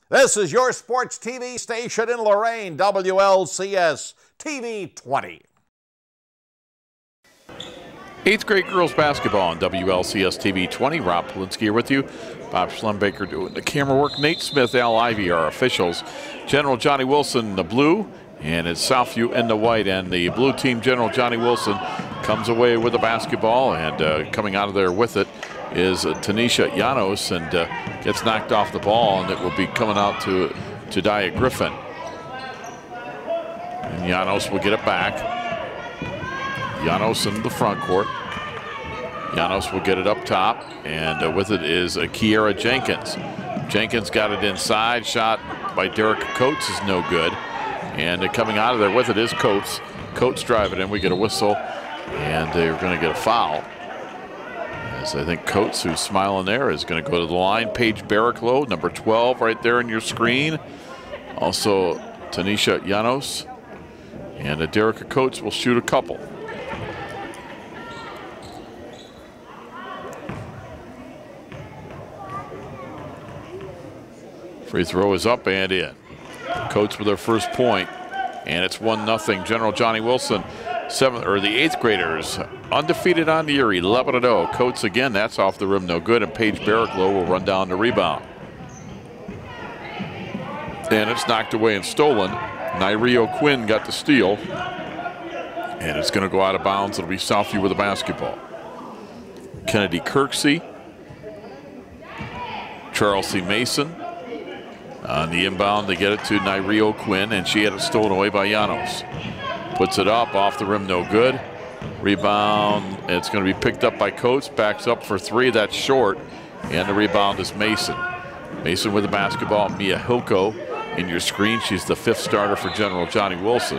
This is your sports TV station in Lorain, WLCS TV 20. 8th grade girls basketball on WLCS TV 20. Rob Polinsky here with you. Bob Schlembaker doing the camera work. Nate Smith, Al Ivy, our officials. General Johnny Wilson in the blue, and it's Southview in the white. And the blue team, General Johnny Wilson, comes away with the basketball, and coming out of there with it is Tanisha Llanos, and gets knocked off the ball, and it will be coming out to Jediah Griffin. And Llanos will get it back. Llanos in the front court. Llanos will get it up top, and with it is Kiera Jenkins. Jenkins got it inside. Shot by Derek Coates is no good. And coming out of there with it is Coates. Coates driving in. We get a whistle, and they're going to get a foul. As I think Coates, who's smiling there, is going to go to the line. Paige Barraclough, number 12, right there on your screen. Also Tanisha Llanos. And Derek Coates will shoot a couple. Free throw is up and in. Coates with their first point, and it's 1-0. General Johnny Wilson, the 8th graders, undefeated on the year, 11-0. Coates again, that's off the rim, no good, and Paige Barraclough will run down the rebound. And it's knocked away and stolen. Nyree Quinn got the steal, and it's going to go out of bounds. It'll be Southview with the basketball. Kennedy Kirksey, Charles C. Mason. On the inbound, they get it to Nyree Quinn, and she had it stolen away by Llanos. Puts it up, off the rim, no good. Rebound, it's going to be picked up by Coates. Backs up for three, that's short. And the rebound is Mason. Mason with the basketball. Mia Hilko in your screen. She's the 5th starter for General Johnny Wilson.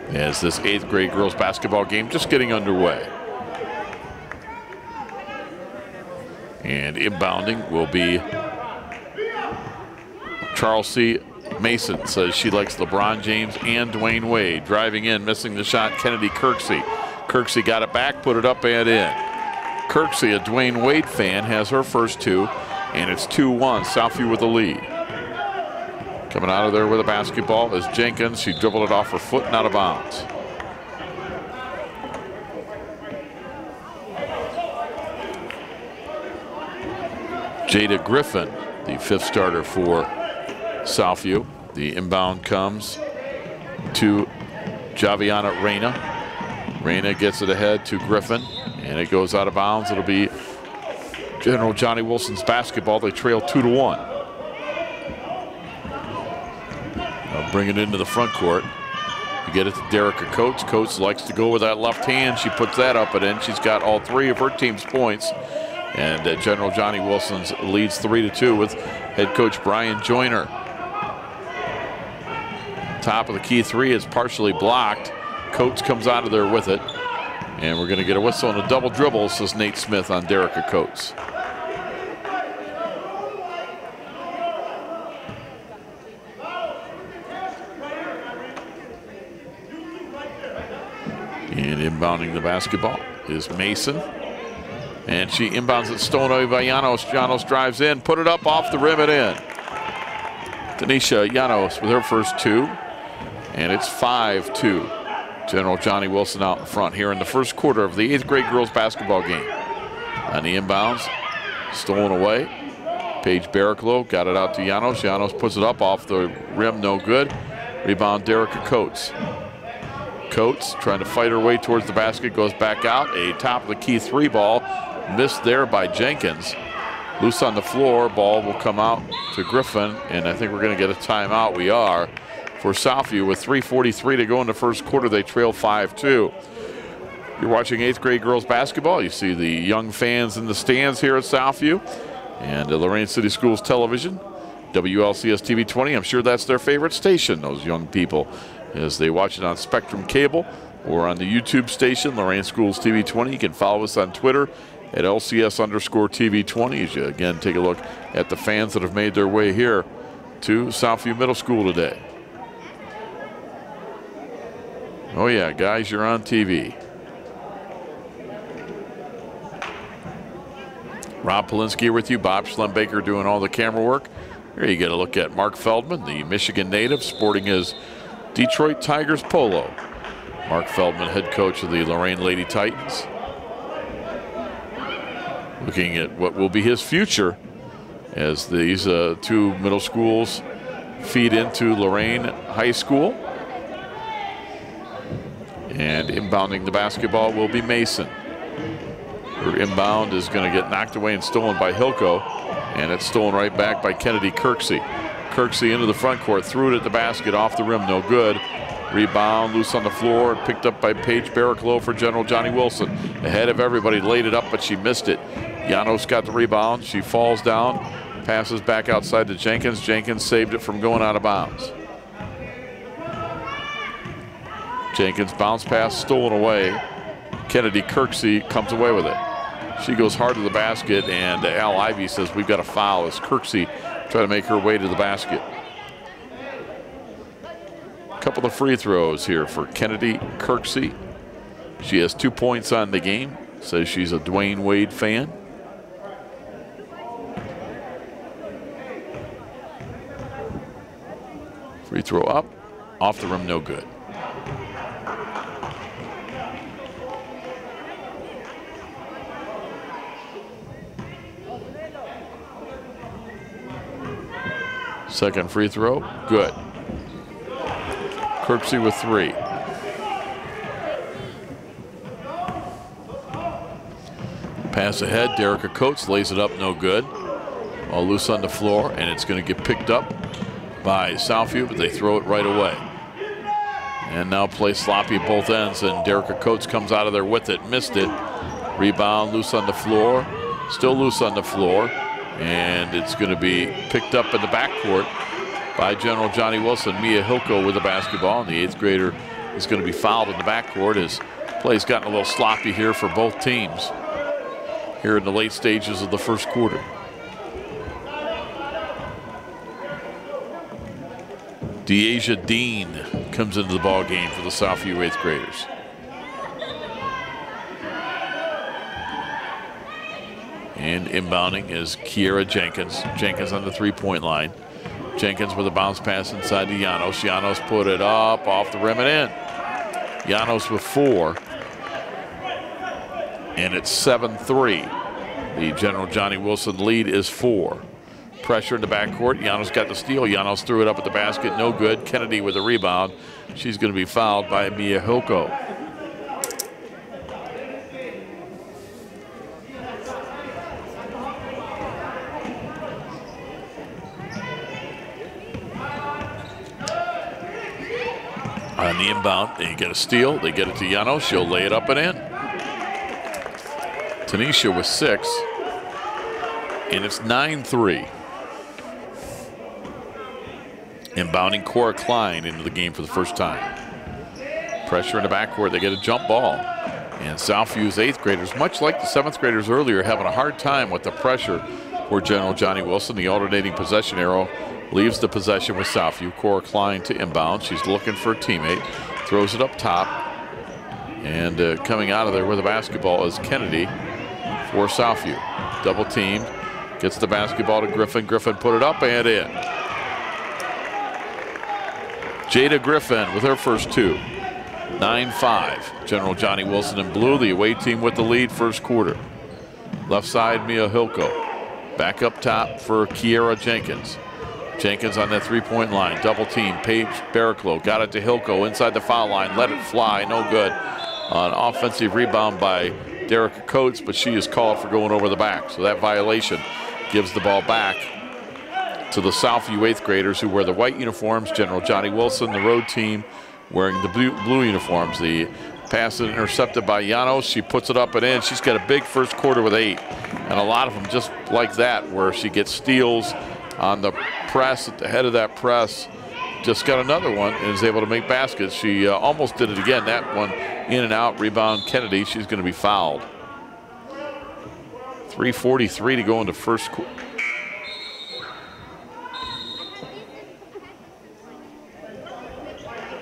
As this 8th grade girls basketball game just getting underway. And inbounding will be Charles C. Mason. Says she likes LeBron James and Dwayne Wade. Driving in, missing the shot, Kennedy Kirksey. Kirksey got it back, put it up and in. Kirksey, a Dwayne Wade fan, has her first two, and it's 2-1, Southview with the lead. Coming out of there with a basketball is Jenkins. She dribbled it off her foot and out of bounds. Jada Griffin, the 5th starter for Southview. The inbound comes to Javiana Reyna. Reyna gets it ahead to Griffin, and it goes out of bounds. It'll be General Johnny Wilson's basketball. They trail 2-1. Now bring it into the front court. You get it to Derica Coates. Coates likes to go with that left hand. She puts that up and in. She's got all 3 of her team's points. And General Johnny Wilson's leads 3-2 with head coach Brian Joyner. Top of the key three is partially blocked. Coates comes out of there with it. And we're going to get a whistle and a double dribble, says Nate Smith on Derica Coates. And inbounding the basketball is Mason. And she inbounds it, stolen away by Llanos. Llanos drives in, put it up off the rim and in. Tanisha Llanos with her first two. And it's 5-2. General Johnny Wilson out in front here in the first quarter of the 8th grade girls basketball game. On the inbounds, stolen away. Paige Barraclough got it out to Llanos. Llanos puts it up off the rim, no good. Rebound, Derica Coates. Coates trying to fight her way towards the basket, goes back out. A top of the key 3 ball, missed there by Jenkins. Loose on the floor, ball will come out to Griffin, and I think we're going to get a timeout. We are. For Southview with 3:43 to go in the first quarter. They trail 5-2. You're watching 8th grade girls basketball. You see the young fans in the stands here at Southview and Lorain City Schools Television, WLCS TV 20. I'm sure that's their favorite station, those young people, as they watch it on Spectrum Cable or on the YouTube station, Lorain Schools TV 20. You can follow us on Twitter at LCS_TV20 as you again take a look at the fans that have made their way here to Southview Middle School today. Oh yeah, guys, you're on TV. Rob Polinsky with you. Bob Schlembaker doing all the camera work. Here you get a look at Mark Feldman, the Michigan native, sporting his Detroit Tigers polo. Mark Feldman, head coach of the Lorain Lady Titans. Looking at what will be his future as these two middle schools feed into Lorain High School. And inbounding the basketball will be Mason. Her inbound is going to get knocked away and stolen by Hilko. And it's stolen right back by Kennedy Kirksey. Kirksey into the front court, threw it at the basket, off the rim, no good. Rebound, loose on the floor, picked up by Paige Barraclough for General Johnny Wilson. Ahead of everybody, laid it up, but she missed it. Janos got the rebound. She falls down, passes back outside to Jenkins. Jenkins saved it from going out of bounds. Jenkins bounce pass stolen away. Kennedy Kirksey comes away with it. She goes hard to the basket, and Al Ivey says we've got a foul as Kirksey try to make her way to the basket. A couple of free throws here for Kennedy Kirksey. She has 2 points on the game. Says she's a Dwayne Wade fan. Free throw up, off the rim, no good. Second free throw, good. Kirksey with 3. Pass ahead, Derica Coates lays it up, no good. All loose on the floor, and it's going to get picked up by Southview, but they throw it right away. And now play sloppy at both ends, and Derica Coates comes out of there with it, missed it. Rebound, loose on the floor, still loose on the floor. And it's going to be picked up in the backcourt by General Johnny Wilson. Mia Hilko with the basketball, and the 8th grader is going to be fouled in the backcourt as play's gotten a little sloppy here for both teams here in the late stages of the first quarter. Deasia Dean comes into the ball game for the Southview 8th graders. And inbounding is Kiera Jenkins. Jenkins on the 3-point line. Jenkins with a bounce pass inside to Janos. Janos put it up, off the rim and in. Janos with 4. And it's 7-3. The General Johnny Wilson lead is 4. Pressure in the backcourt. Janos got the steal. Janos threw it up at the basket, no good. Kennedy with a rebound. She's going to be fouled by Mia Hilko. On the inbound, they get a steal. They get it to Janos. She'll lay it up and in. Tanisha with 6. And it's 9-3. Inbounding Cora Klein into the game for the first time. Pressure in the backcourt. They get a jump ball. And Southview's 8th graders, much like the 7th graders earlier, having a hard time with the pressure for General Johnny Wilson. The alternating possession arrow leaves the possession with Southview. Cora Klein to inbound. She's looking for a teammate. Throws it up top. And coming out of there with the basketball is Kennedy for Southview. Double teamed. Gets the basketball to Griffin. Griffin put it up and in. Jada Griffin with her first 2. 9-5. General Johnny Wilson in blue. The away team with the lead first quarter. Left side, Mia Hilko. Back up top for Kiera Jenkins. Jenkins on that 3-point line. Double team. Paige Barraclough got it to Hilko inside the foul line. Let it fly. No good. An offensive rebound by Derica Coates, but she is called for going over the back. So that violation gives the ball back to the Southview 8th graders who wear the white uniforms. General Johnny Wilson, the road team, wearing the blue uniforms. The pass is intercepted by Janos. She puts it up and in. She's got a big first quarter with 8. And a lot of them just like that, where she gets steals on the press, at the head of that press. Just got another one and is able to make baskets. She almost did it again. That one in and out. Rebound Kennedy. She's going to be fouled. 3:43 to go into first quarter.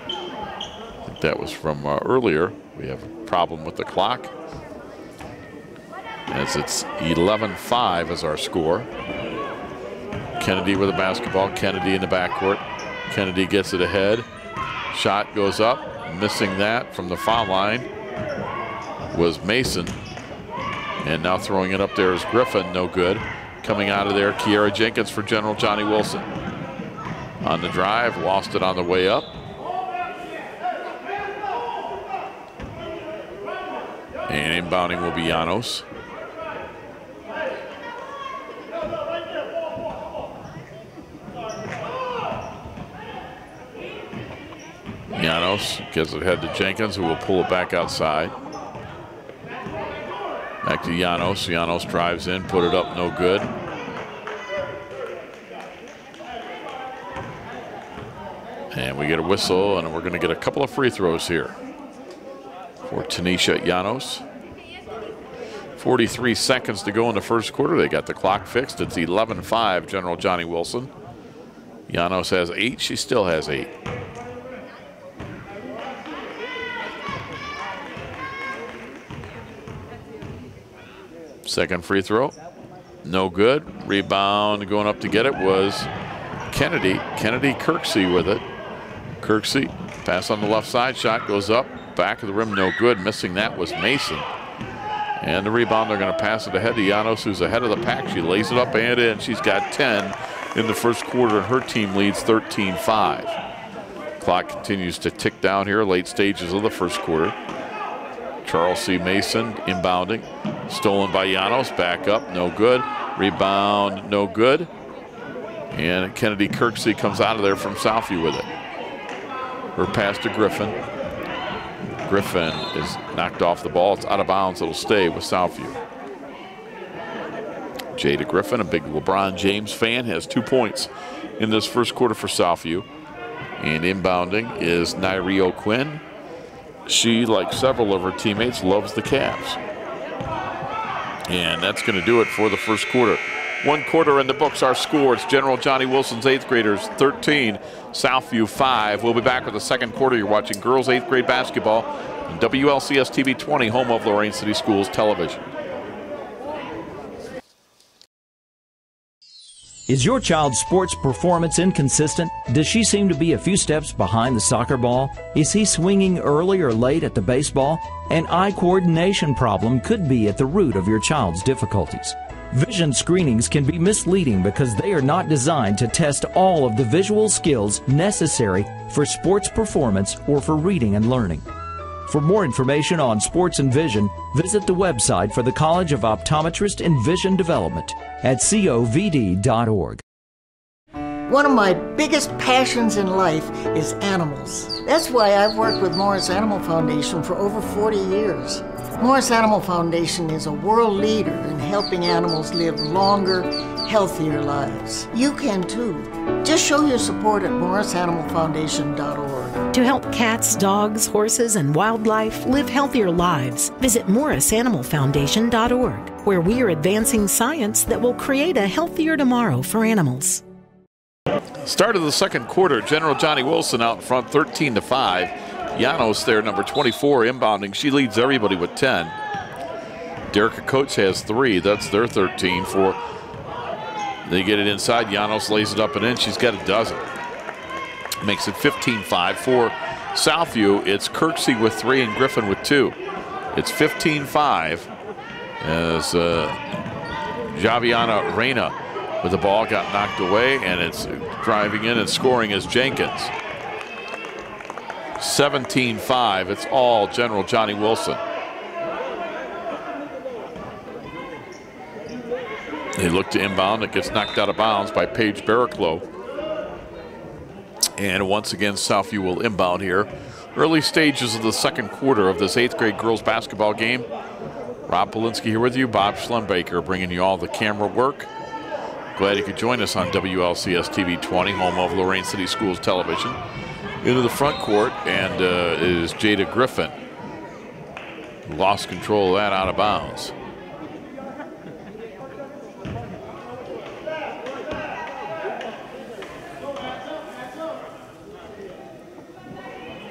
I think that was from earlier. We have a problem with the clock. as it's 11-5 as our score. Kennedy with the basketball. Kennedy in the backcourt. Kennedy gets it ahead. Shot goes up. Missing that from the foul line was Mason. And now throwing it up there is Griffin. No good. Coming out of there, Kiera Jenkins for General Johnny Wilson. On the drive, lost it on the way up. And inbounding will be Llanos. Llanos gets it ahead to Jenkins, who will pull it back outside. Back to Llanos. Llanos drives in, put it up, no good. And we get a whistle, and we're going to get a couple of free throws here for Tanisha Llanos. 43 seconds to go in the first quarter. They got the clock fixed. It's 11-5, General Johnny Wilson. Llanos has 8. She still has 8. Second free throw, no good. Rebound going up to get it was Kennedy. Kennedy Kirksey with it. Kirksey, pass on the left side, shot goes up, back of the rim, no good. Missing that was Mason. And the rebound, they're going to pass it ahead to Llanos, who's ahead of the pack. She lays it up and in. She's got 10 in the first quarter, and her team leads 13-5. Clock continues to tick down here, late stages of the first quarter. Charles C. Mason inbounding. Stolen by Llanos. Back up. No good. Rebound. No good. And Kennedy Kirksey comes out of there from Southview with it. Her pass to Griffin. Griffin is knocked off the ball. It's out of bounds. It'll stay with Southview. Jada Griffin, a big LeBron James fan, has 2 points in this first quarter for Southview. And inbounding is Nyree Quinn. She, like several of her teammates, loves the Cavs. And that's going to do it for the first quarter. 1 quarter in the books. Our score, it's General Johnny Wilson's 8th graders 13, Southview 5. We'll be back with the second quarter. You're watching girls 8th grade basketball on WLCS TV 20, home of Lorain City Schools Television. Is your child's sports performance inconsistent? Does she seem to be a few steps behind the soccer ball? Is he swinging early or late at the baseball? An eye coordination problem could be at the root of your child's difficulties. Vision screenings can be misleading because they are not designed to test all of the visual skills necessary for sports performance or for reading and learning. For more information on sports and vision, visit the website for the College of Optometrist and Vision Development at covd.org. One of my biggest passions in life is animals. That's why I've worked with Morris Animal Foundation for over 40 years. Morris Animal Foundation is a world leader in helping animals live longer, healthier lives. You can too. Just show your support at morrisanimalfoundation.org. To help cats, dogs, horses, and wildlife live healthier lives, visit morrisanimalfoundation.org, where we are advancing science that will create a healthier tomorrow for animals. Start of the second quarter, General Johnny Wilson out in front, 13-5. Llanos there, number 24, inbounding. She leads everybody with 10. Derica Coates has 3. That's their 13. They get it inside. Llanos lays it up and in. She's got a dozen. Makes it 15-5. For Southview, it's Kirksey with 3 and Griffin with 2. It's 15-5 as Javiana Reyna with the ball got knocked away, and it's driving in and scoring as Jenkins. 17-5. It's all General Johnny Wilson. They look to inbound. It gets knocked out of bounds by Paige Barraclough. And once again, Southview will inbound here. Early stages of the second quarter of this 8th grade girls basketball game. Rob Polinsky here with you. Bob Schlembaker bringing you all the camera work. Glad you could join us on WLCS TV 20, home of Lorain City Schools Television. Into the front court, and it is Jada Griffin who lost control of that out of bounds.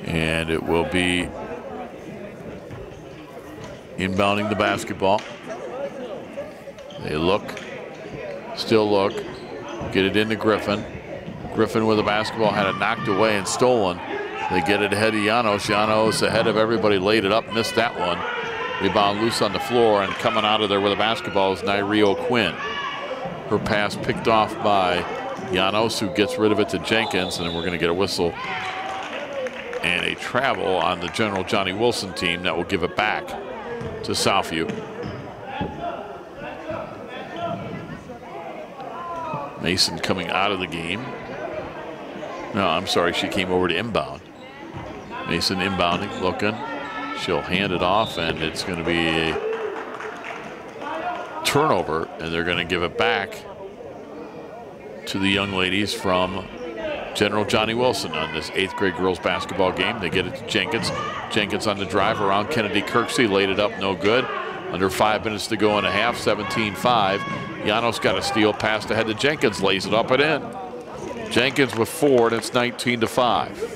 And it will be inbounding the basketball. They look, still look, get it into Griffin. Griffin with the basketball, had it knocked away and stolen. They get it ahead of Llanos. Llanos ahead of everybody, laid it up, missed that one. Rebound loose on the floor, and coming out of there with the basketball is Nyree Quinn. Her pass picked off by Llanos, who gets rid of it to Jenkins, and then we're going to get a whistle and a travel on the General Johnny Wilson team that will give it back to Southview. Mason coming out of the game. No, I'm sorry, she came over to inbound. Mason inbounding, looking. She'll hand it off, and it's going to be a turnover, and they're going to give it back to the young ladies from General Johnny Wilson on this 8th grade girls basketball game. They get it to Jenkins. Jenkins on the drive around Kennedy Kirksey, laid it up, no good. Under 5 minutes to go in a half, 17-5. Llanos got a steal, passed ahead to Jenkins, lays it up and in. Jenkins with 4, and it's 19-5.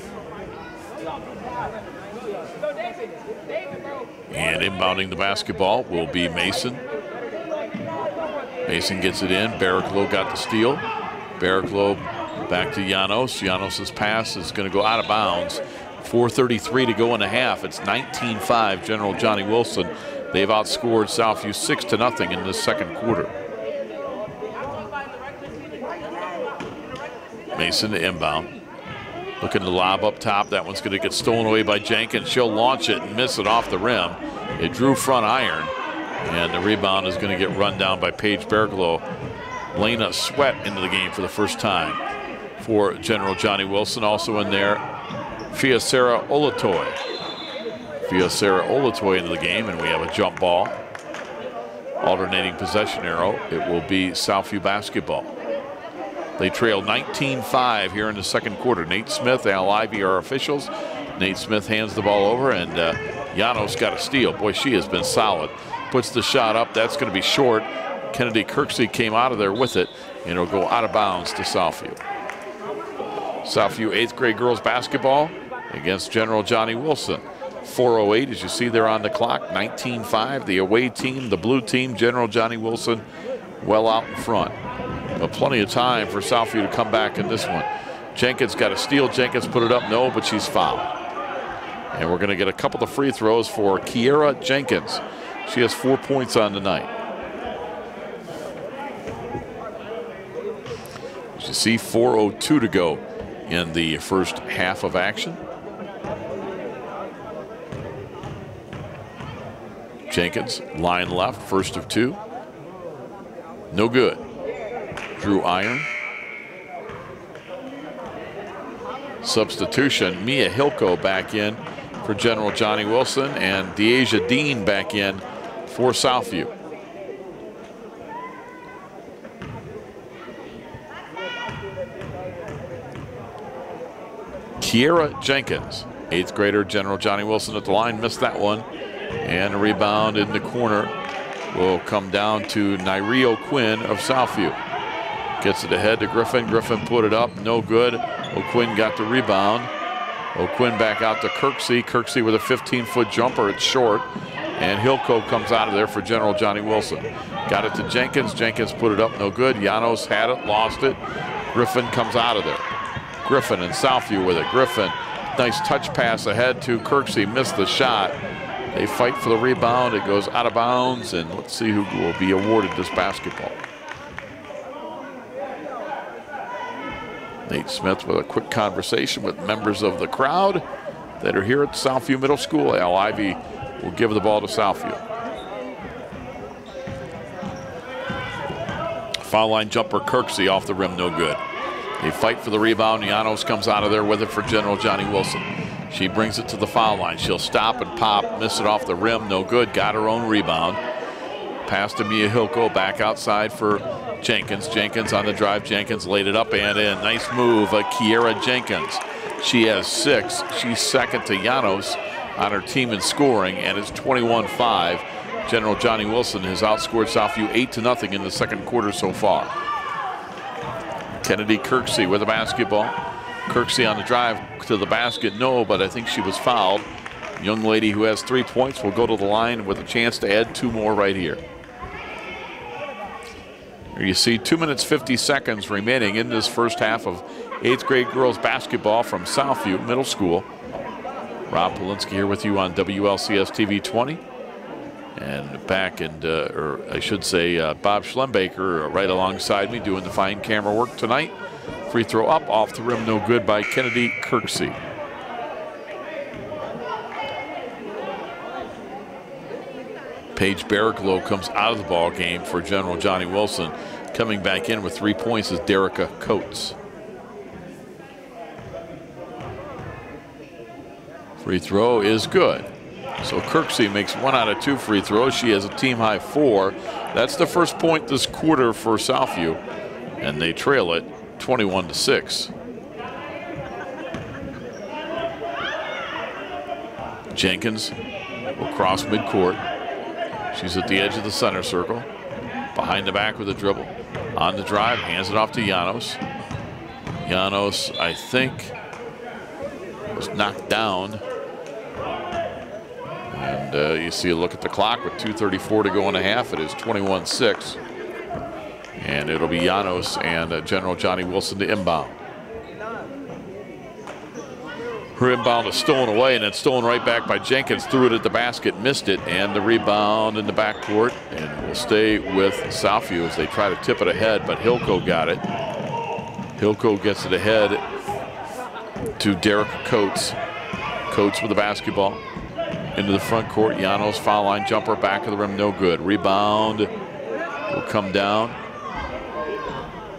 And inbounding the basketball will be Mason. Mason gets it in. Barraclough got the steal. Barraclough back to Llanos. Llanos' pass is going to go out of bounds. 4:33 to go in a half. It's 19-5 General Johnny Wilson. They've outscored Southview 6-0 in this second quarter. Mason to inbound. Looking to lob up top. That one's going to get stolen away by Jenkins. She'll launch it and miss it off the rim. It drew front iron. And the rebound is going to get run down by Paige Barraclough. Lena Sweat into the game for the first time for General Johnny Wilson. Also in there, Fiacera Olatoy. Fiacera Olatoy into the game, and we have a jump ball. Alternating possession arrow. It will be Southview basketball. They trail 19-5 here in the second quarter. Nate Smith, Al Ivy are officials. Nate Smith hands the ball over, and Llanos got a steal. Boy, she has been solid. Puts the shot up. That's going to be short. Kennedy Kirksey came out of there with it, and it'll go out of bounds to Southview. Southview 8th grade girls basketball against General Johnny Wilson. 4:08 as you see there on the clock. 19-5. The away team, the blue team, General Johnny Wilson, well out in front. But plenty of time for Southview to come back in this one. Jenkins got a steal. Jenkins put it up. No, but she's fouled. And we're going to get a couple of free throws for Kiera Jenkins. She has 4 points on the night. As you see, 4:02 to go in the first half of action. Jenkins, line left, first of 2. No good. Drew iron. Substitution, Mia Hilko back in for General Johnny Wilson, and Deasia Dean back in for Southview. Kiera Jenkins, 8th grader, General Johnny Wilson at the line, missed that one. And a rebound in the corner will come down to Nyree Quinn of Southview. Gets it ahead to Griffin. Griffin put it up, no good. O'Quinn got the rebound. O'Quinn back out to Kirksey. Kirksey with a 15-foot jumper, it's short. And Hilko comes out of there for General Johnny Wilson. Got it to Jenkins. Jenkins put it up, no good. Llanos had it, lost it. Griffin comes out of there. Griffin and Southview with it. Griffin, nice touch pass ahead to Kirksey, missed the shot. They fight for the rebound. It goes out of bounds, and let's see who will be awarded this basketball. Nate Smith with a quick conversation with members of the crowd that are here at Southview Middle School. Al Ivy will give the ball to Southview. Foul line jumper Kirksey off the rim, no good. They fight for the rebound. Llanos comes out of there with it for General Johnny Wilson. She brings it to the foul line. She'll stop and pop, miss it off the rim, no good. Got her own rebound. Pass to Mia Hilko, back outside for Jenkins. Jenkins on the drive. Jenkins laid it up and in. Nice move, Kiera Jenkins. She has 6. She's second to Llanos on her team in scoring, and it's 21-5. General Johnny Wilson has outscored Southview 8-0 in the second quarter so far. Kennedy Kirksey with the basketball. Kirksey on the drive to the basket, no, but I think she was fouled. Young lady who has 3 points will go to the line with a chance to add 2 more right here. Here you see 2 minutes 50 seconds remaining in this first half of 8th grade girls basketball from Southview Middle School. Rob Polinsky here with you on WLCS TV 20. And back and, or I should say, Bob Schlembaker right alongside me doing the fine camera work tonight. Free throw up, off the rim, no good by Kennedy Kirksey. Paige Barraclough comes out of the ball game for General Johnny Wilson. Coming back in with 3 points is Derica Coates. Free throw is good. So Kirksey makes 1 out of 2 free throws. She has a team high 4. That's the first point this quarter for Southview, and they trail it 21-6. Jenkins will cross midcourt. She's at the edge of the center circle. Behind the back with a dribble. On the drive, hands it off to Llanos. Llanos, I think, was knocked down. And you see a look at the clock with 2:34 to go in the half. It is 21-6. And it'll be Llanos and General Johnny Wilson to inbound. Her inbound is stolen away and then stolen right back by Jenkins. Threw it at the basket, missed it, and the rebound in the backcourt. And will stay with Southview as they try to tip it ahead, but Hilco got it. Hilco gets it ahead to Derica Coates. Coates with the basketball. Into the front court, Llanos foul line jumper, back of the rim, no good. Rebound will come down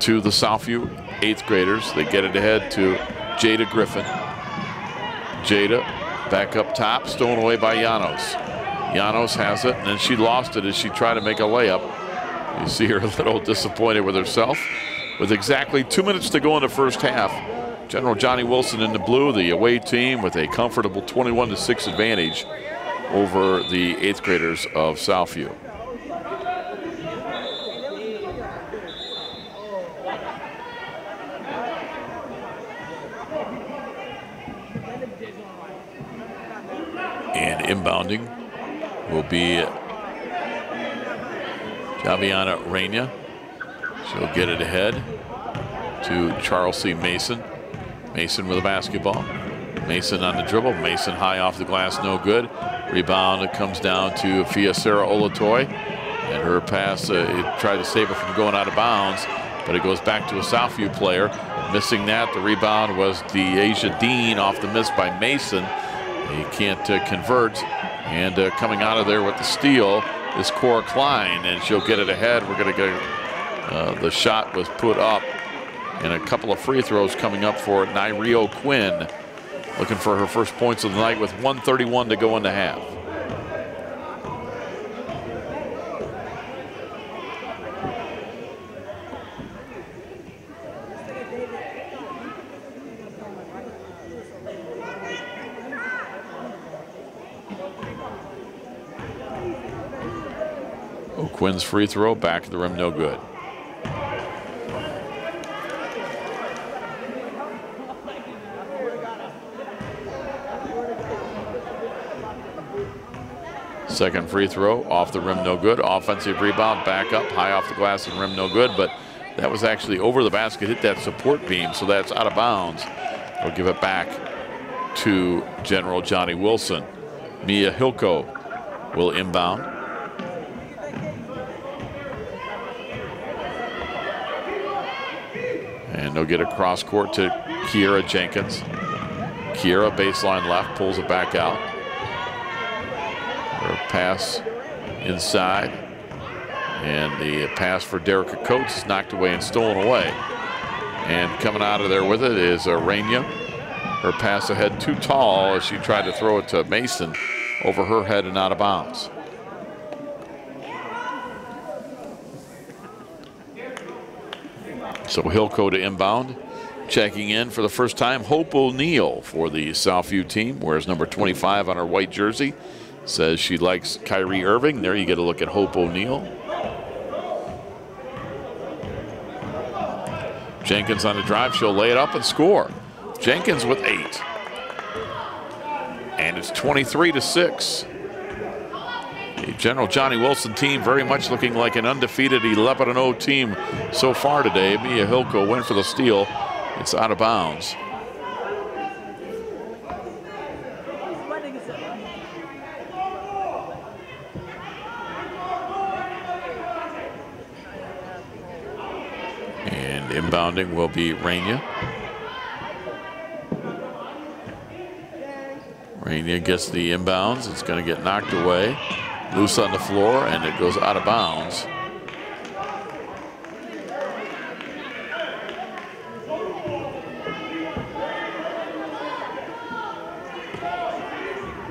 to the Southview 8th graders. They get it ahead to Jada Griffin. Jada back up top, stolen away by Llanos. Llanos has it, and then she lost it as she tried to make a layup. You see her a little disappointed with herself. With exactly 2 minutes to go in the first half, General Johnny Wilson in the blue, the away team, with a comfortable 21-6 advantage over the 8th graders of Southview. And inbounding will be Javiana Reina. She'll get it ahead to Charles C. Mason. Mason with a basketball. Mason on the dribble. Mason high off the glass, no good. Rebound comes down to Fiacera Olatoy. And her pass, it tried to save it from going out of bounds, but it goes back to a Southview player. Missing that, the rebound was Deasia Dean off the miss by Mason. He can't convert. And coming out of there with the steal is Cora Klein, and she'll get it ahead. We're going to go, the shot was put up. And a couple of free throws coming up for Nyreo Quinn, looking for her first points of the night with 1:31 to go in the half. Quinn's free throw, back of the rim, no good. Second free throw, off the rim, no good. Offensive rebound, back up, high off the glass and rim, no good. But that was actually over the basket, hit that support beam, so that's out of bounds. We'll give it back to General Johnny Wilson. Mia Hilco will inbound. And they'll get a cross court to Kiera Jenkins. Kiera baseline left, pulls it back out. Her pass inside, and the pass for Derica Coates is knocked away and stolen away. And coming out of there with it is Reina. Her pass ahead too tall as she tried to throw it to Mason over her head and out of bounds. So Hilco to inbound. Checking in for the first time, Hope O'Neill for the Southview team, wears number 25 on her white jersey. Says she likes Kyrie Irving. There you get a look at Hope O'Neill. Jenkins on the drive. She'll lay it up and score. Jenkins with 8. And it's 23-6. The General Johnny Wilson team very much looking like an undefeated 11-0 team so far today. Mia Hilko went for the steal. It's out of bounds. And inbounding will be Rainier. Rainier gets the inbounds. It's going to get knocked away. Loose on the floor, and it goes out of bounds.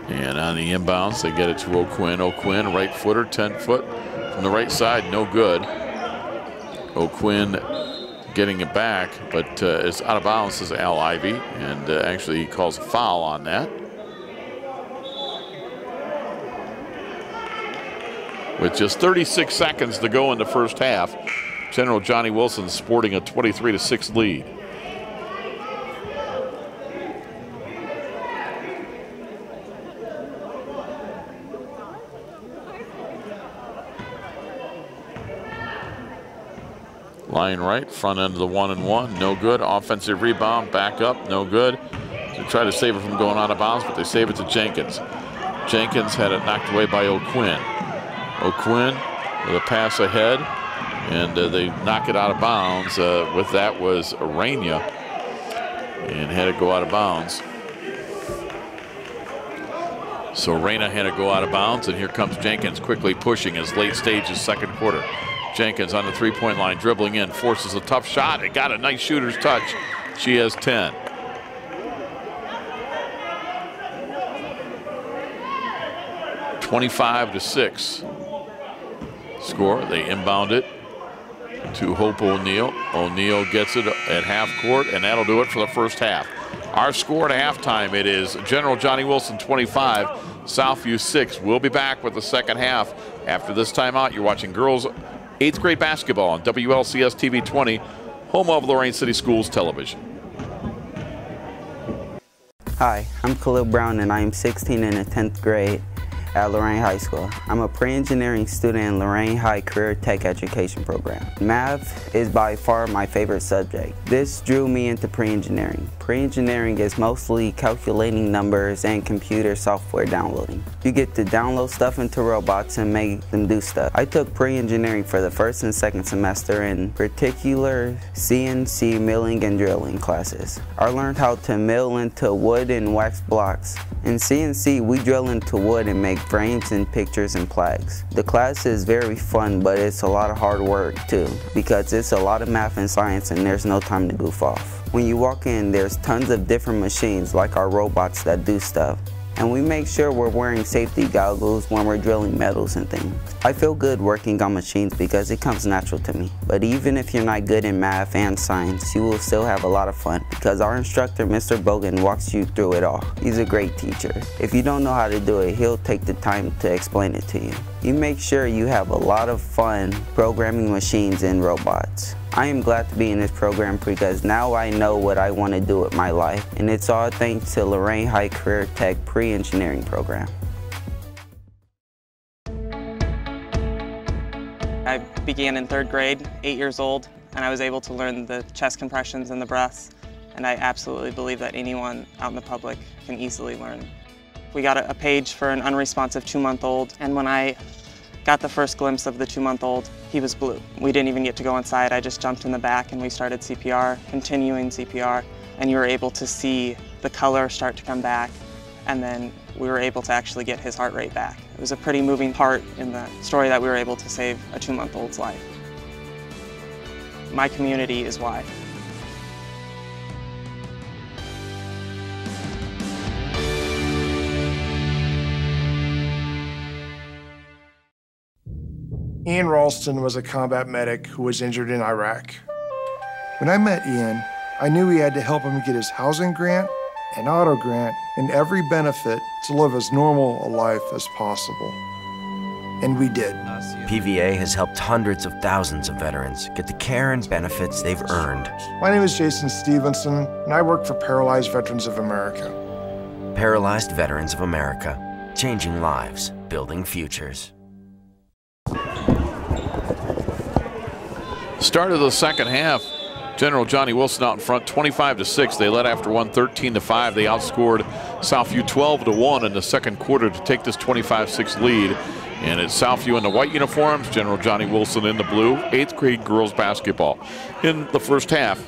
And on the inbounds, they get it to O'Quinn. O'Quinn, right footer, 10-foot from the right side, no good. O'Quinn getting it back, but it's out of bounds, says Al Ivy, and actually he calls a foul on that. With just 36 seconds to go in the first half, General Johnny Wilson sporting a 23-6 lead. Line right, front end of the 1-and-1, no good. Offensive rebound, back up, no good. They try to save it from going out of bounds, but they save it to Jenkins. Jenkins had it knocked away by O'Quinn. O'Quinn with a pass ahead, and they knock it out of bounds. With that was Rainier, and had it go out of bounds. So Rainier had to go out of bounds, and here comes Jenkins quickly pushing as late stages second quarter. Jenkins on the three-point line, dribbling in, forces a tough shot. It got a nice shooter's touch. She has 10. (25-6) score. They inbound it to Hope O'Neill. O'Neill gets it at half court, and that'll do it for the first half. Our score at halftime, it is General Johnny Wilson 25, Southview 6. We'll be back with the second half after this timeout. You're watching girls 8th grade basketball on WLCS TV 20, home of Lorain City Schools Television. Hi, I'm Khalil Brown, and I am 16 in the 10th grade at Lorain High School. I'm a pre-engineering student in Lorain High Career Tech Education Program. Math is by far my favorite subject. This drew me into pre-engineering. Pre-engineering is mostly calculating numbers and computer software downloading. You get to download stuff into robots and make them do stuff. I took pre-engineering for the first and second semester, in particular CNC milling and drilling classes. I learned how to mill into wood and wax blocks. In CNC, we drill into wood and make frames and pictures and plaques. The class is very fun, but it's a lot of hard work too, because it's a lot of math and science and there's no time to goof off. When you walk in, there's tons of different machines like our robots that do stuff. And we make sure we're wearing safety goggles when we're drilling metals and things. I feel good working on machines because it comes natural to me. But even if you're not good in math and science, you will still have a lot of fun because our instructor, Mr. Bogan, walks you through it all. He's a great teacher. If you don't know how to do it, he'll take the time to explain it to you. You make sure you have a lot of fun programming machines and robots. I am glad to be in this program because now I know what I want to do with my life, and it's all thanks to Lorain High Career Tech Pre-Engineering Program. I began in 3rd grade, 8 years old, and I was able to learn the chest compressions and the breaths, and I absolutely believe that anyone out in the public can easily learn. We got a page for an unresponsive 2-month-old, and when I got the first glimpse of the 2-month-old, he was blue. We didn't even get to go inside. I just jumped in the back and we started CPR, continuing CPR, and you were able to see the color start to come back, and then we were able to actually get his heart rate back. It was a pretty moving part in the story that we were able to save a 2-month-old's life. My community is why. Ian Ralston was a combat medic who was injured in Iraq. When I met Ian, I knew we had to help him get his housing grant, an auto grant, and every benefit to live as normal a life as possible. And we did. PVA has helped hundreds of thousands of veterans get the care and benefits they've earned. My name is Jason Stevenson, and I work for Paralyzed Veterans of America. Paralyzed Veterans of America, changing lives, building futures. Start of the second half, General Johnny Wilson out in front 25-6. They led after one 13-5. They outscored Southview 12-1 in the second quarter to take this 25-6 lead. And it's Southview in the white uniforms, General Johnny Wilson in the blue, 8th grade girls basketball. In the first half,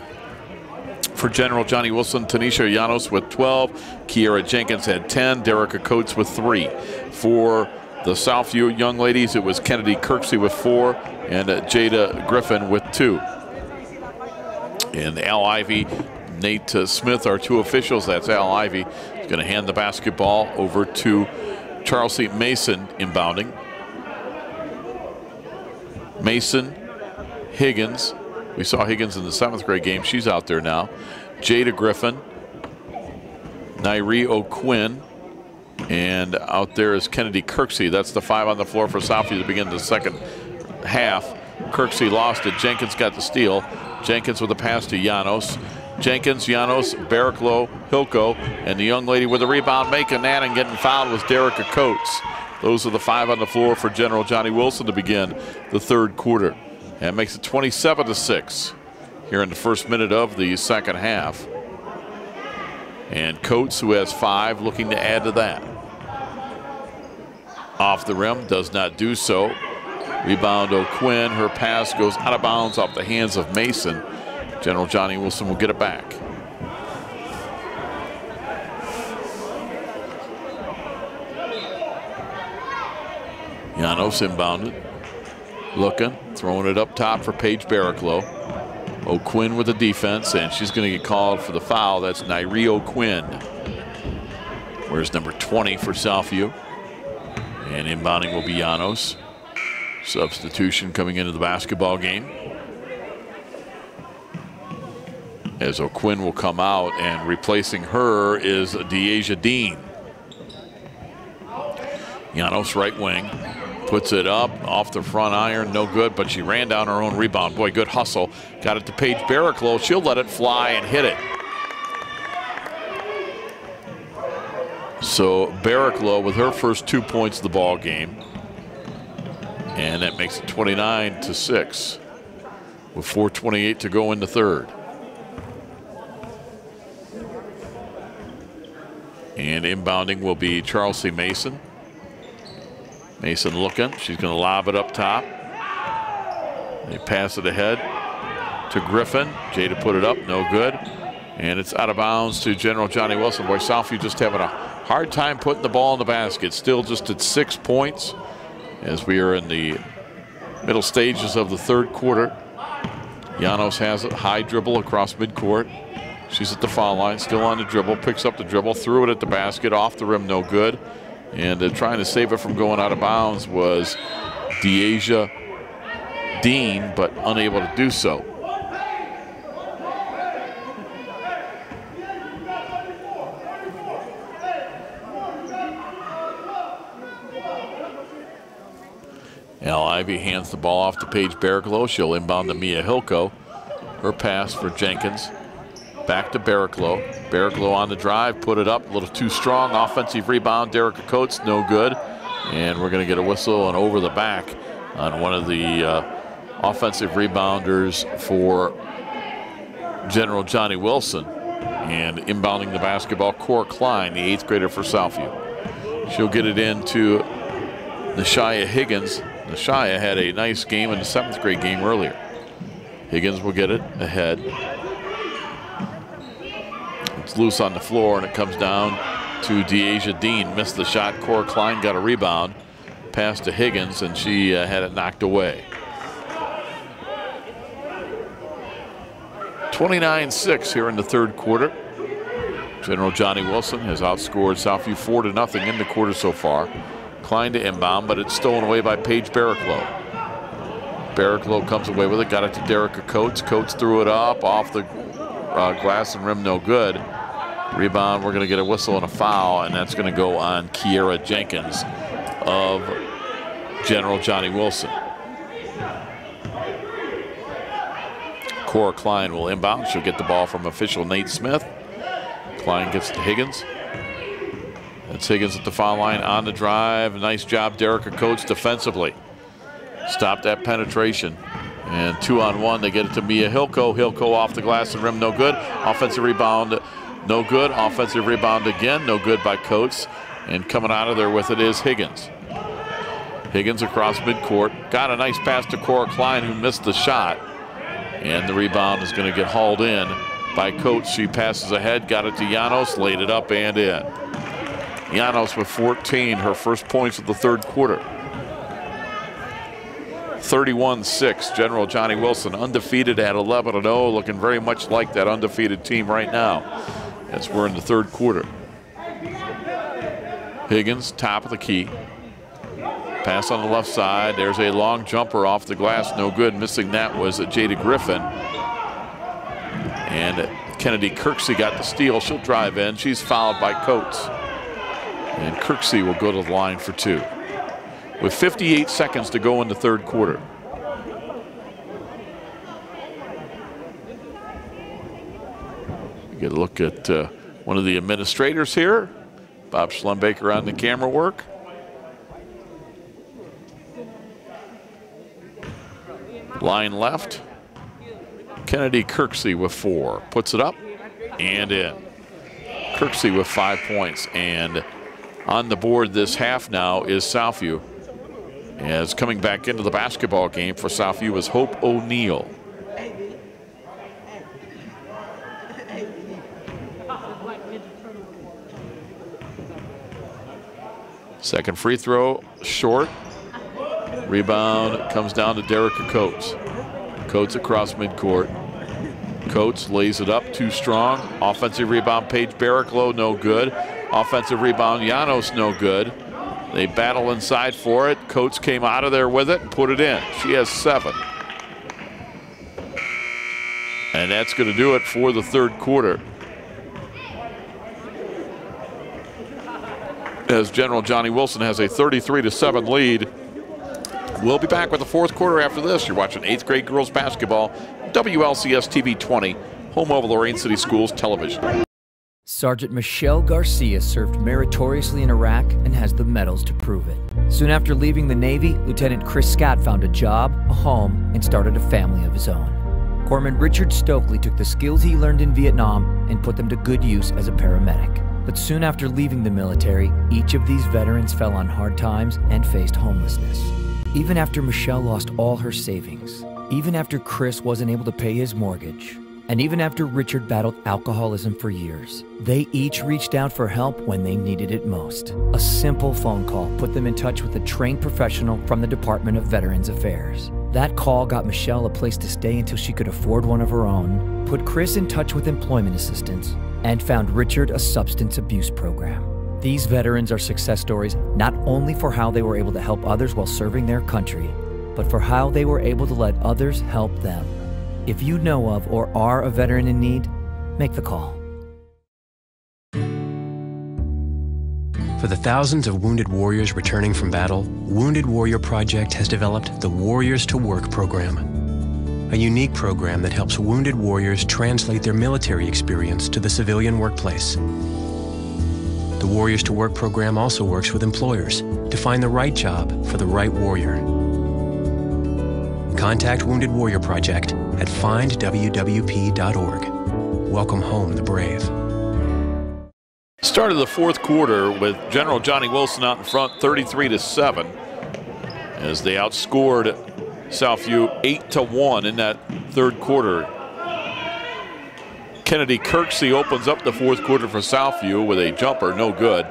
for General Johnny Wilson, Tanisha Llanos with 12, Kiera Jenkins had 10, Derica Coates with 3. For the Southview young ladies, it was Kennedy Kirksey with 4 and Jada Griffin with 2. And Al Ivy, Nate Smith are 2 officials. That's Al Ivy. He's going to hand the basketball over to Charles C. Mason inbounding. Mason, Higgins. We saw Higgins in the 7th grade game. She's out there now. Jada Griffin, Nairi O'Quinn, and out there is Kennedy Kirksey. That's the 5 on the floor for Southview to begin the second half. Kirksey lost it. Jenkins got the steal. Jenkins with a pass to Llanos. Jenkins, Llanos, Barraclough, Hilco, and the young lady with the rebound making that and getting fouled was Derica Coates. Those are the 5 on the floor for General Johnny Wilson to begin the third quarter. And makes it 27-6 here in the first minute of the second half. And Coates, who has 5, looking to add to that. Off the rim, does not do so. Rebound O'Quinn. Her pass goes out of bounds off the hands of Mason. General Johnny Wilson will get it back. Llanos inbounded. Looking, throwing it up top for Paige Barraclough. O'Quinn with the defense, and she's going to get called for the foul. That's Nairi O'Quinn. Where's number 20 for Southview? And inbounding will be Llanos. Substitution coming into the basketball game, as O'Quinn will come out, and replacing her is Deasia Dean. Llanos right wing, puts it up off the front iron, no good, but she ran down her own rebound. Boy, good hustle. Got it to Paige Barraclough. She'll let it fly and hit it. So Barraclough with her first 2 points of the ball game. And that makes it 29-6 with 4:28 to go in the third. And inbounding will be Charles C. Mason. Mason looking. She's going to lob it up top. They pass it ahead to Griffin. Jada put it up. No good. And it's out of bounds to General Johnny Wilson. Boy, Southview just having a hard time putting the ball in the basket. Still just at 6 points as we are in the middle stages of the third quarter. Llanos has it. High dribble across midcourt. She's at the foul line. Still on the dribble. Picks up the dribble. Threw it at the basket. Off the rim. No good. And trying to save it from going out of bounds was Deasia Dean, but unable to do so. Al Ivy hands the ball off to Paige Barraclough. She'll inbound to Mia Hilco. Her pass for Jenkins. Back to Barraclough. Barraclough on the drive, put it up, a little too strong. Offensive rebound, Derica Coates, no good. And we're going to get a whistle and over the back on one of the offensive rebounders for General Johnny Wilson. And inbounding the basketball, Cora Klein, the 8th grader for Southview. She'll get it into Nashia Higgins. Nashia had a nice game in the 7th grade game earlier. Higgins will get it ahead. It's loose on the floor, and it comes down to Deasia Dean. Missed the shot. Cora Klein got a rebound. Pass to Higgins, and she had it knocked away. 29-6 here in the third quarter. General Johnny Wilson has outscored Southview 4-0 in the quarter so far. Klein to inbound, but it's stolen away by Paige Barraclough. Barraclough comes away with it, got it to Derica Coates. Coates threw it up off the glass and rim, no good. Rebound, we're going to get a whistle and a foul, and that's going to go on Kiera Jenkins of General Johnny Wilson. Cora Klein will inbound. She'll get the ball from official Nate Smith. Klein gets to Higgins. That's Higgins at the foul line on the drive. Nice job, Derica Coates defensively. Stopped that penetration. And 2-on-1, they get it to Mia Hilco. Hilco off the glass and rim, no good. Offensive rebound, no good. Offensive rebound again, no good by Coates. And coming out of there with it is Higgins. Higgins across midcourt. Got a nice pass to Cora Klein, who missed the shot. And the rebound is going to get hauled in by Coates. She passes ahead, got it to Llanos, laid it up and in. Llanos with 14, her first points of the third quarter. 31-6, General Johnny Wilson undefeated at 11-0, looking very much like that undefeated team right now as we're in the third quarter. Higgins, top of the key. Pass on the left side. There's a long jumper off the glass, no good. Missing that was Jada Griffin. And Kennedy Kirksey got the steal. She'll drive in. She's fouled by Coates. And Kirksey will go to the line for two, with 58 seconds to go in the third quarter. Get a look at one of the administrators here. Bob Schlumbaker on the camera work. Line left. Kennedy Kirksey with 4. Puts it up and in. Kirksey with 5 points. And on the board this half now is Southview. As coming back into the basketball game for Southview is Hope O'Neill. Second free throw, short. Rebound comes down to Derica Coates. Coates across midcourt. Coates lays it up, too strong. Offensive rebound, Paige Barraclough, no good. Offensive rebound, Llanos, no good. They battle inside for it. Coates came out of there with it and put it in. She has 7. And that's going to do it for the third quarter. As General Johnny Wilson has a 33-7 lead. We'll be back with the fourth quarter after this. You're watching 8th grade girls basketball, WLCS TV 20, home of Lorain City Schools television. Sergeant Michelle Garcia served meritoriously in Iraq and has the medals to prove it. Soon after leaving the Navy, Lieutenant Chris Scott found a job, a home, and started a family of his own. Corpsman Richard Stokely took the skills he learned in Vietnam and put them to good use as a paramedic. But soon after leaving the military, each of these veterans fell on hard times and faced homelessness. Even after Michelle lost all her savings, even after Chris wasn't able to pay his mortgage, and even after Richard battled alcoholism for years, they each reached out for help when they needed it most. A simple phone call put them in touch with a trained professional from the Department of Veterans Affairs. That call got Michelle a place to stay until she could afford one of her own, put Chris in touch with employment assistance, and found Richard a substance abuse program. These veterans are success stories not only for how they were able to help others while serving their country, but for how they were able to let others help them. If you know of or are a veteran in need, make the call. For the thousands of wounded warriors returning from battle, Wounded Warrior Project has developed the Warriors to Work program, a unique program that helps wounded warriors translate their military experience to the civilian workplace. The Warriors to Work program also works with employers to find the right job for the right warrior. Contact Wounded Warrior Project at findwwp.org. Welcome home the brave. Start of the fourth quarter with General Johnny Wilson out in front, 33-7, as they outscored Southview 8-1 in that third quarter. Kennedy Kirksey opens up the fourth quarter for Southview with a jumper, no good.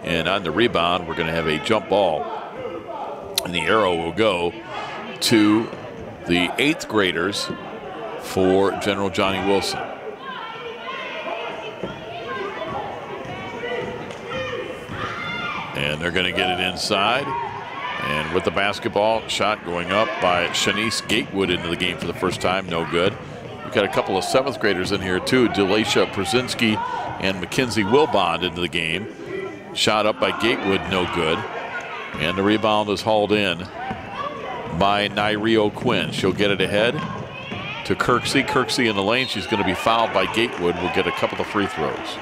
And on the rebound, we're going to have a jump ball. And the arrow will go to the 8th graders for General Johnny Wilson. And they're going to get it inside. And with the basketball, shot going up by Shanice Gatewood into the game for the first time, no good. We've got a couple of 7th graders in here too, Delisha Przinski and Mackenzie Wilbond into the game. Shot up by Gatewood, no good. And the rebound is hauled in by Nyree Quinn. She'll get it ahead to Kirksey. Kirksey in the lane. She's going to be fouled by Gatewood. We'll get a couple of free throws.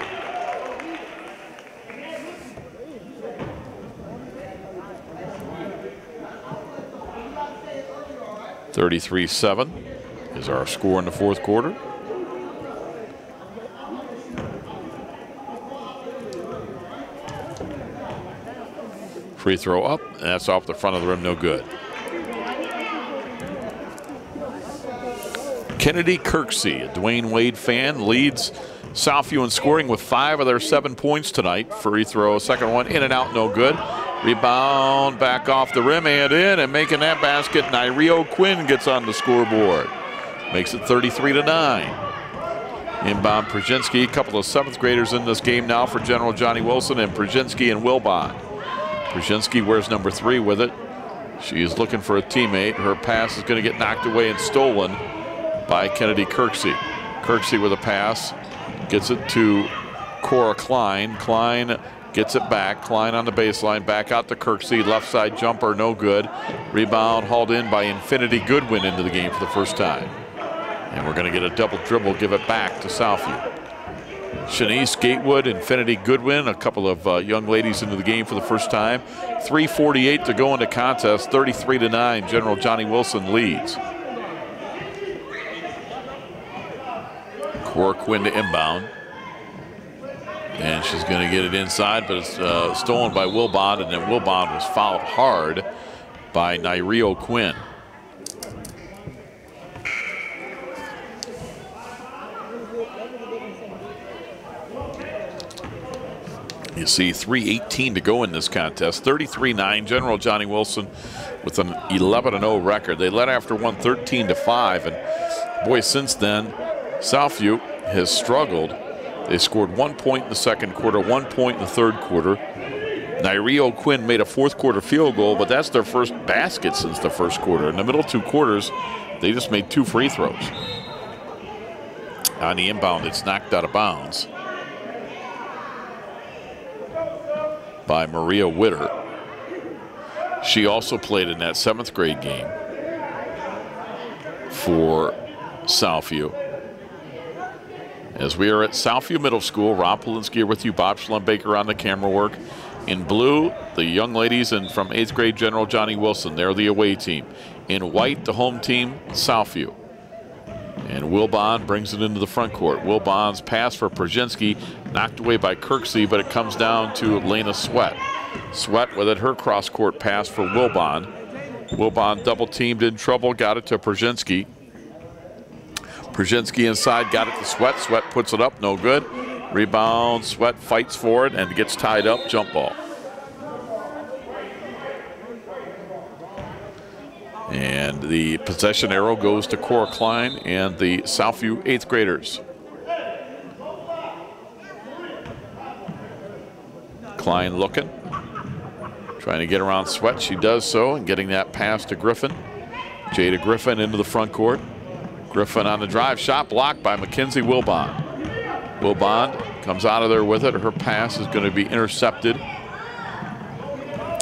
33-7 is our score in the fourth quarter. Free throw up, and that's off the front of the rim, no good. Kennedy Kirksey, a Dwayne Wade fan, leads Southview in scoring with 5 of their 7 points tonight. Free throw, second one in and out, no good. Rebound back off the rim and in, and making that basket, Nyreo Quinn gets on the scoreboard. Makes it 33-9. Inbound Przynski, a couple of 7th graders in this game now for General Johnny Wilson, and Przynski and Wilbon. Przynski wears number 3 with it. She is looking for a teammate. Her pass is going to get knocked away and stolen by Kennedy Kirksey. Kirksey with a pass, gets it to Cora Klein. Klein gets it back. Klein on the baseline, back out to Kirksey. Left side jumper, no good. Rebound hauled in by Infinity Goodwin into the game for the first time. And we're going to get a double dribble, give it back to Southview. Shanice Gatewood, Infinity Goodwin, a couple of young ladies into the game for the first time. 3:48 to go in the contest, 33-9. General Johnny Wilson leads. Cora Quinn to inbound. And she's going to get it inside, but it's stolen by Wilbon, and then Wilbon was fouled hard by Nyreo Quinn. You see 3:18 to go in this contest. 33-9, General Johnny Wilson with an 11-0 record. They led after one 13-5, and boy, since then, Southview has struggled. They scored 1 point in the second quarter, 1 point in the third quarter. Nyreo Quinn made a fourth quarter field goal, but that's their first basket since the first quarter. In the middle 2 quarters, they just made 2 free throws. On the inbound, it's knocked out of bounds by Maria Witter. She also played in that 7th grade game for Southview. As we are at Southview Middle School, Rob Polinsky here with you, Bob Schlumbaker on the camera work. In blue, the young ladies and from 8th grade General Johnny Wilson, they're the away team. In white, the home team, Southview. And Wilbon brings it into the front court. Wilbon's pass for Przynski, knocked away by Kirksey, but it comes down to Lena Sweat. Sweat with it, her cross-court pass for Wilbon. Wilbon double-teamed in trouble, got it to Przynski. Przynski inside, got it to Sweat. Sweat puts it up, no good. Rebound, Sweat fights for it and gets tied up, jump ball. And the possession arrow goes to Cora Klein and the Southview 8th graders. Klein looking, trying to get around Sweat. She does so, and getting that pass to Griffin. Jada Griffin into the front court. Griffin on the drive, shot blocked by Mackenzie Wilbon. Wilbon comes out of there with it. Her pass is going to be intercepted.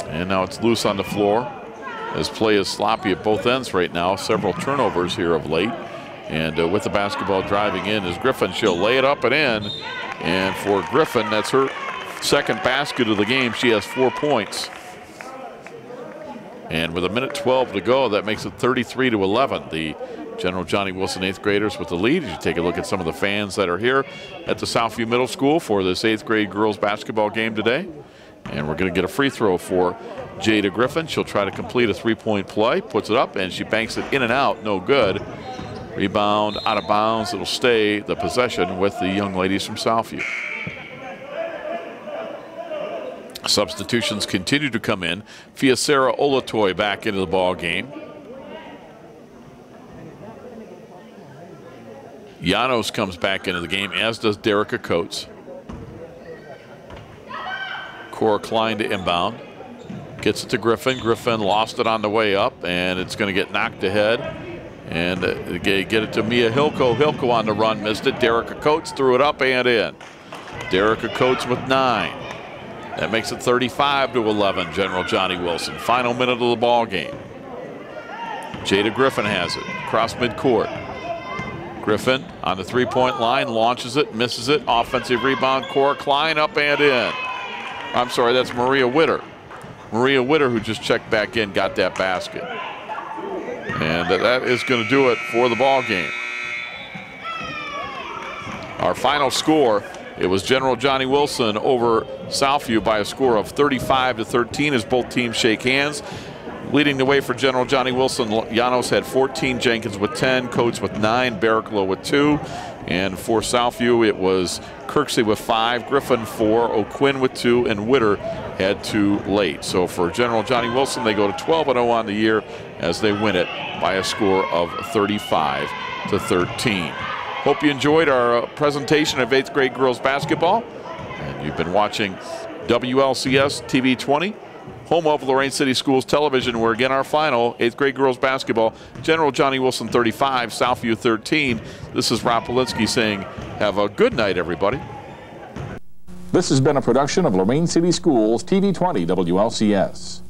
And now it's loose on the floor. As play is sloppy at both ends right now. Several turnovers here of late. And with the basketball driving in is Griffin. She'll lay it up and in. And for Griffin, that's her second basket of the game. She has 4 points. And with 1:12 to go, that makes it 33-11. The General Johnny Wilson 8th graders with the lead. As you take a look at some of the fans that are here at the Southview Middle School for this 8th grade girls basketball game today. And we're going to get a free throw for Jada Griffin. She'll try to complete a 3-point play, puts it up, and she banks it in and out, no good. Rebound out of bounds. It'll stay the possession with the young ladies from Southview. Substitutions continue to come in. Fiacera Olatoy back into the ball game. Janos comes back into the game, as does Derica Coates. Cora Klein to inbound. Gets it to Griffin. Griffin lost it on the way up, and it's going to get knocked ahead. And get it to Mia Hilko. Hilko on the run, missed it. Derica Coates threw it up and in. Derica Coates with 9. That makes it 35-11, General Johnny Wilson. Final minute of the ball game. Jada Griffin has it, across midcourt. Griffin on the 3-point line, launches it, misses it. Offensive rebound, Cora Klein up and in. I'm sorry, that's Maria Witter. Maria Witter, who just checked back in, got that basket. And that is going to do it for the ball game. Our final score, it was General Johnny Wilson over Southview by a score of 35-13 as both teams shake hands. Leading the way for General Johnny Wilson, Llanos had 14, Jenkins with 10, Coates with 9, Barraclough with 2. And for Southview, it was Kirksey with 5, Griffin 4, O'Quinn with 2, and Witter had 2 late. So for General Johnny Wilson, they go to 12-0 on the year as they win it by a score of 35-13. Hope you enjoyed our presentation of 8th grade girls basketball. And you've been watching WLCS TV 20, home of Lorraine City Schools Television, where again our final, 8th grade girls basketball, General Johnny Wilson 35, Southview 13. This is Rob Polinsky saying have a good night, everybody. This has been a production of Lorraine City Schools TV 20 WLCS.